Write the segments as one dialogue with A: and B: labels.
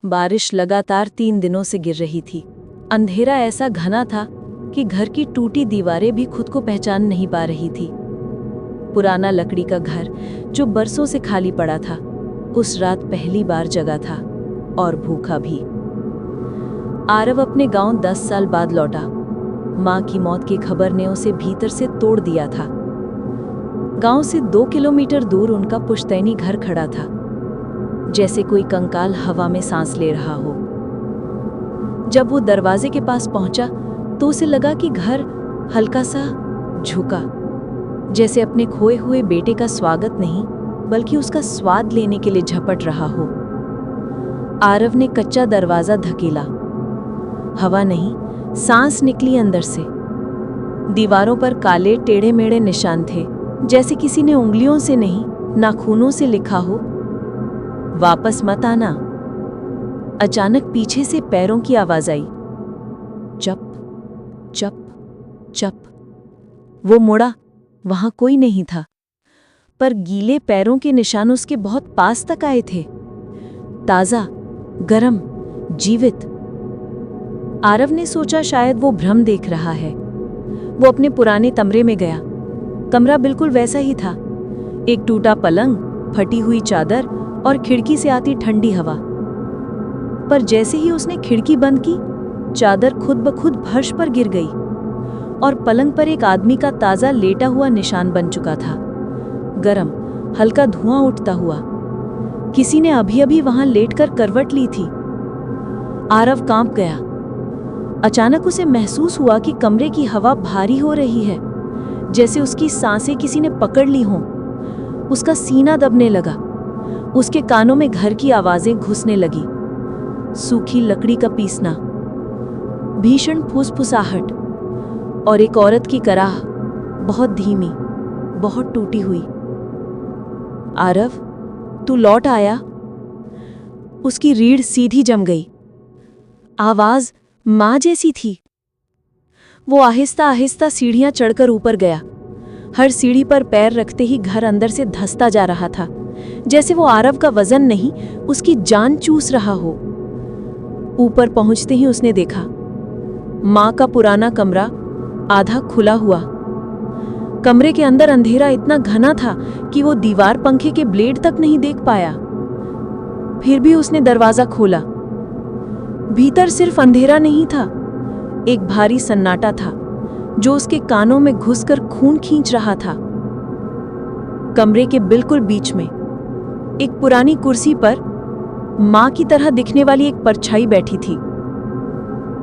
A: बारिश लगातार 3 दिनों से गिर रही थी। अंधेरा ऐसा घना था कि घर की टूटी दीवारें भी खुद को पहचान नहीं पा रही थी। पुराना लकड़ी का घर जो बरसों से खाली पड़ा था, उस रात पहली बार जगा था, और भूखा भी। आरव अपने गांव 10 साल बाद लौटा। मां की मौत की खबर ने उसे भीतर से तोड़ दिया था। गांव से 2 किलोमीटर दूर उनका पुश्तैनी घर खड़ा था, जैसे कोई कंकाल हवा में सांस ले रहा हो। जब वो दरवाजे के पास पहुंचा तो उसे लगा कि घर हल्का सा झुका, जैसे अपने खोए हुए बेटे का स्वागत नहीं बल्कि उसका स्वाद लेने के लिए झपट रहा हो। आरव ने कच्चा दरवाजा धकेला। हवा नहीं, सांस निकली अंदर से। दीवारों पर काले टेढ़े मेढ़े निशान थे, जैसे किसी ने उंगलियों से नहीं, नाखूनों से लिखा हो, वापस मत आना। अचानक पीछे से पैरों की आवाज आई, चप चप चप। वो मुड़ा, वहां कोई नहीं था, पर गीले पैरों के निशान उसके बहुत पास तक आए थे, ताजा, गरम, जीवित। आरव ने सोचा शायद वो भ्रम देख रहा है। वो अपने पुराने कमरे में गया। कमरा बिल्कुल वैसा ही था, एक टूटा पलंग, फटी हुई चादर और खिड़की से आती ठंडी हवा। पर जैसे ही उसने खिड़की बंद की, चादर खुद ब खुद फर्श पर गिर गई और पलंग पर एक आदमी का ताजा लेटा हुआ निशान बन चुका था, गरम, हल्का धुआं उठता हुआ। किसी ने अभी अभी वहां लेटकर करवट ली थी। आरव कांप गया। अचानक उसे महसूस हुआ कि कमरे की हवा भारी हो रही है, जैसे उसकी सांसें किसी ने पकड़ ली हों। उसका सीना दबने लगा। उसके कानों में घर की आवाजें घुसने लगी, सूखी लकड़ी का पीसना, भीषण फुसफुसाहट और एक औरत की कराह, बहुत धीमी, बहुत टूटी हुई। आरव, तू लौट आया? उसकी रीढ़ सीधी जम गई। आवाज मां जैसी थी। वो आहिस्ता आहिस्ता सीढ़ियां चढ़कर ऊपर गया। हर सीढ़ी पर पैर रखते ही घर अंदर से धंसता जा रहा था, जैसे वो आरव का वजन नहीं, उसकी जान चूस रहा हो। ऊपर पहुंचते ही उसने देखा मां का पुराना कमरा आधा खुला हुआ। कमरे के अंदर अंधेरा इतना घना था कि वो दीवार पंखे के ब्लेड तक नहीं देख पाया। फिर भी उसने दरवाजा खोला। भीतर सिर्फ अंधेरा नहीं था, एक भारी सन्नाटा था जो उसके कानों में घुसकर खून खींच रहा था। कमरे के बिल्कुल बीच में एक पुरानी कुर्सी पर मां की तरह दिखने वाली एक परछाई बैठी थी,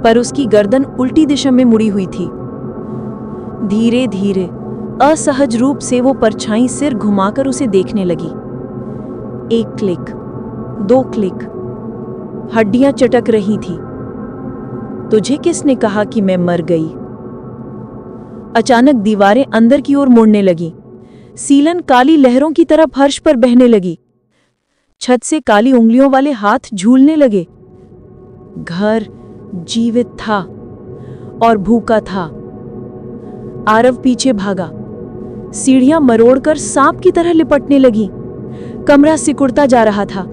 A: पर उसकी गर्दन उल्टी दिशा में मुड़ी हुई थी। धीरे धीरे असहज रूप से वो परछाई सिर घुमाकर उसे देखने लगी। 1 क्लिक, 2 क्लिक, हड्डियां चटक रही थी। तुझे किसने कहा कि मैं मर गई? अचानक दीवारें अंदर की ओर मुड़ने लगी। सीलन काली लहरों की तरह फर्श पर बहने लगी। छत से काली उंगलियों वाले हाथ झूलने लगे। घर जीवित था और भूखा था। आरव पीछे भागा। सीढ़ियां मरोड़कर सांप की तरह लिपटने लगी। कमरा सिकुड़ता जा रहा था,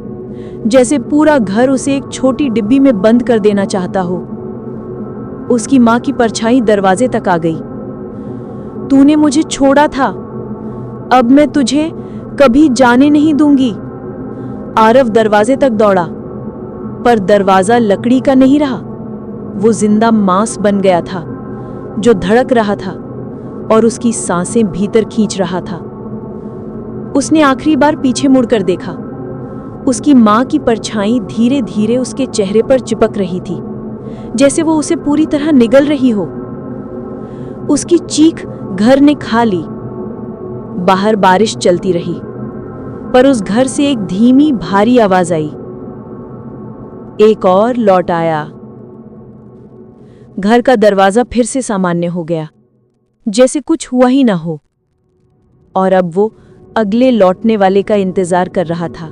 A: जैसे पूरा घर उसे एक छोटी डिब्बी में बंद कर देना चाहता हो। उसकी मां की परछाई दरवाजे तक आ गई। तूने मुझे छोड़ा था, अब मैं तुझे कभी जाने नहीं दूंगी। आरव दरवाजे तक दौड़ा, पर दरवाजा लकड़ी का नहीं रहा। वो जिंदा मांस बन गया था, जो धड़क रहा था और उसकी सांसें भीतर खींच रहा था। उसने आखिरी बार पीछे मुड़कर देखा। उसकी मां की परछाई धीरे धीरे उसके चेहरे पर चिपक रही थी, जैसे वो उसे पूरी तरह निगल रही हो। उसकी चीख घर ने खा ली। बाहर बारिश चलती रही, पर उस घर से एक धीमी भारी आवाज आई, एक और लौट आया। घर का दरवाजा फिर से सामान्य हो गया, जैसे कुछ हुआ ही ना हो। और अब वो अगले लौटने वाले का इंतजार कर रहा था।